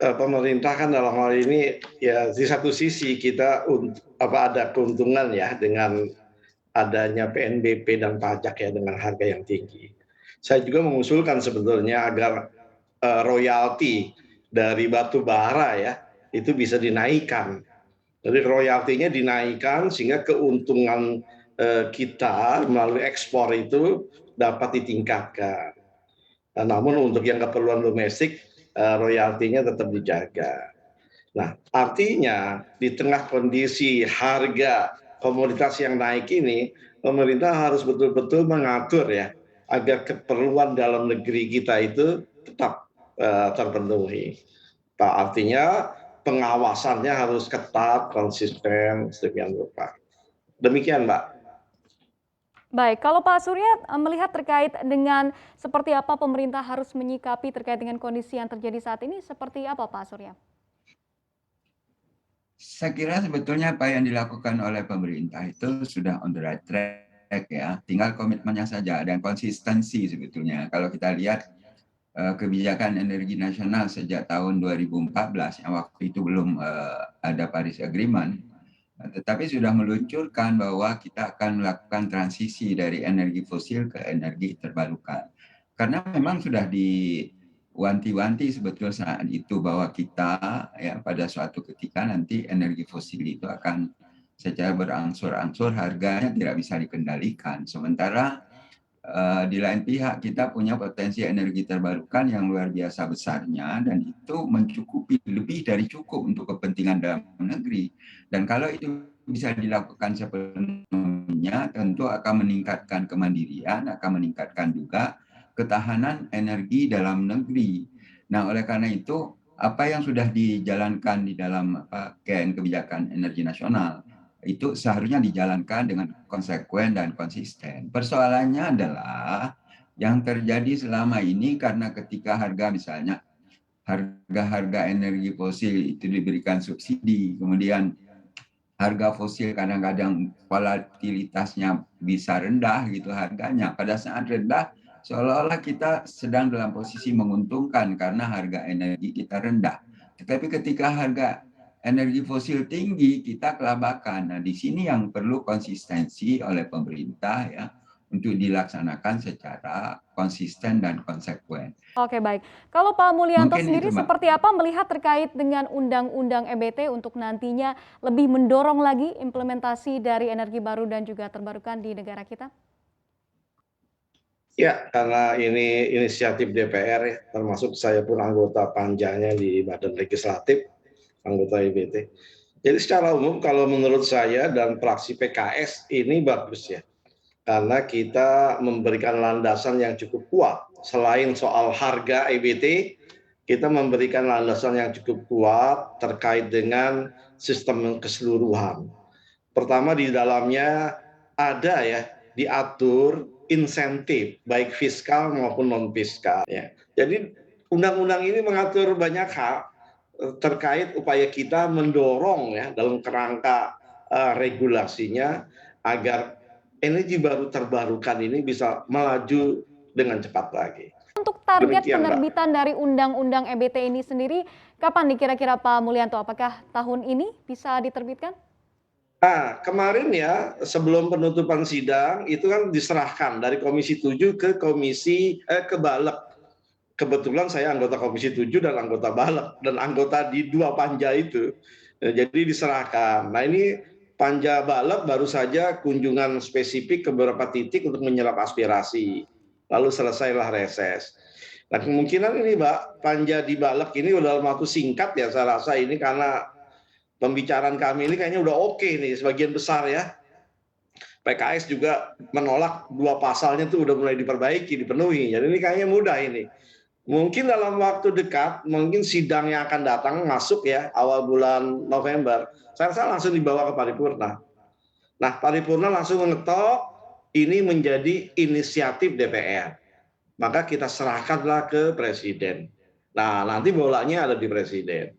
pemerintah kan dalam hal ini ya di satu sisi kita ada keuntungan ya dengan adanya PNBP dan pajak ya dengan harga yang tinggi. Saya juga mengusulkan sebetulnya agar royalti dari batu bara ya itu bisa dinaikkan. Jadi royaltinya dinaikkan sehingga keuntungan kita melalui ekspor itu dapat ditingkatkan. Namun untuk yang keperluan domestik royaltinya tetap dijaga. Nah, artinya di tengah kondisi harga komoditas yang naik ini, pemerintah harus betul-betul mengatur ya agar keperluan dalam negeri kita itu tetap terpenuhi. Artinya pengawasannya harus ketat, konsisten, sedemikian rupa. Demikian, Mbak. Baik, kalau Pak Surya melihat terkait dengan seperti apa pemerintah harus menyikapi terkait dengan kondisi yang terjadi saat ini, seperti apa Pak Surya? Saya kira sebetulnya apa yang dilakukan oleh pemerintah itu sudah on the right track ya. Tinggal komitmennya saja dan konsistensi sebetulnya. Kalau kita lihat kebijakan energi nasional sejak tahun 2014 yang waktu itu belum ada Paris Agreement, tetapi sudah meluncurkan bahwa kita akan melakukan transisi dari energi fosil ke energi terbarukan. Karena memang sudah wanti-wanti sebetulnya saat itu bahwa kita ya pada suatu ketika nanti energi fosil itu akan secara berangsur-angsur harganya tidak bisa dikendalikan. Sementara di lain pihak kita punya potensi energi terbarukan yang luar biasa besarnya dan itu mencukupi lebih dari cukup untuk kepentingan dalam negeri. Dan kalau itu bisa dilakukan sepenuhnya tentu akan meningkatkan kemandirian, akan meningkatkan juga ketahanan energi dalam negeri. Nah, oleh karena itu apa yang sudah dijalankan di dalam kebijakan energi nasional itu seharusnya dijalankan dengan konsekuen dan konsisten. Persoalannya adalah yang terjadi selama ini karena ketika harga misalnya harga energi fosil itu diberikan subsidi, kemudian harga fosil kadang-kadang volatilitasnya bisa rendah gitu harganya. Pada saat rendah seolah-olah kita sedang dalam posisi menguntungkan karena harga energi kita rendah. Tetapi ketika harga energi fosil tinggi, kita kelabakan. Nah, di sini yang perlu konsistensi oleh pemerintah ya untuk dilaksanakan secara konsisten dan konsekuen. Oke, baik. Kalau Pak Mulyanto Mungkin sendiri itu, Mbak. seperti apa melihat terkait dengan Undang-Undang EBT untuk nantinya lebih mendorong lagi implementasi dari energi baru dan juga terbarukan di negara kita? Ya, karena ini inisiatif DPR ya, termasuk saya pun anggota panjanya di Badan Legislatif, anggota EBT. Jadi secara umum kalau menurut saya dan fraksi PKS ini bagus ya, karena kita memberikan landasan yang cukup kuat. Selain soal harga EBT, kita memberikan landasan yang cukup kuat terkait dengan sistem keseluruhan. Pertama di dalamnya ada ya diatur insentif baik fiskal maupun non fiskal ya. Jadi undang-undang ini mengatur banyak hal terkait upaya kita mendorong ya dalam kerangka regulasinya agar energi baru terbarukan ini bisa melaju dengan cepat lagi. Untuk target Demikian, Mbak. penerbitan dari Undang-Undang EBT ini sendiri, kapan nih kira-kira Pak Mulyanto? Apakah tahun ini bisa diterbitkan? Nah, kemarin ya sebelum penutupan sidang itu kan diserahkan dari Komisi 7 ke ke Balek. Kebetulan saya anggota Komisi 7 dan anggota Balek dan anggota di dua panja itu. Jadi diserahkan. Nah, ini panja Balek baru saja kunjungan spesifik ke beberapa titik untuk menyerap aspirasi. Lalu selesailah reses. Nah, kemungkinan ini Mbak, panja di Balek ini udah dalam waktu singkat ya saya rasa ini karena pembicaraan kami ini kayaknya udah oke nih sebagian besar ya. PKS juga menolak dua pasalnya tuh udah mulai diperbaiki, dipenuhi. Jadi ini kayaknya mudah ini. Mungkin dalam waktu dekat, mungkin sidang yang akan datang masuk ya awal bulan November. Saya rasa langsung dibawa ke paripurna. Nah, paripurna langsung mengetok ini menjadi inisiatif DPR. Maka kita serahkanlah ke presiden. Nah, nanti bolanya ada di presiden.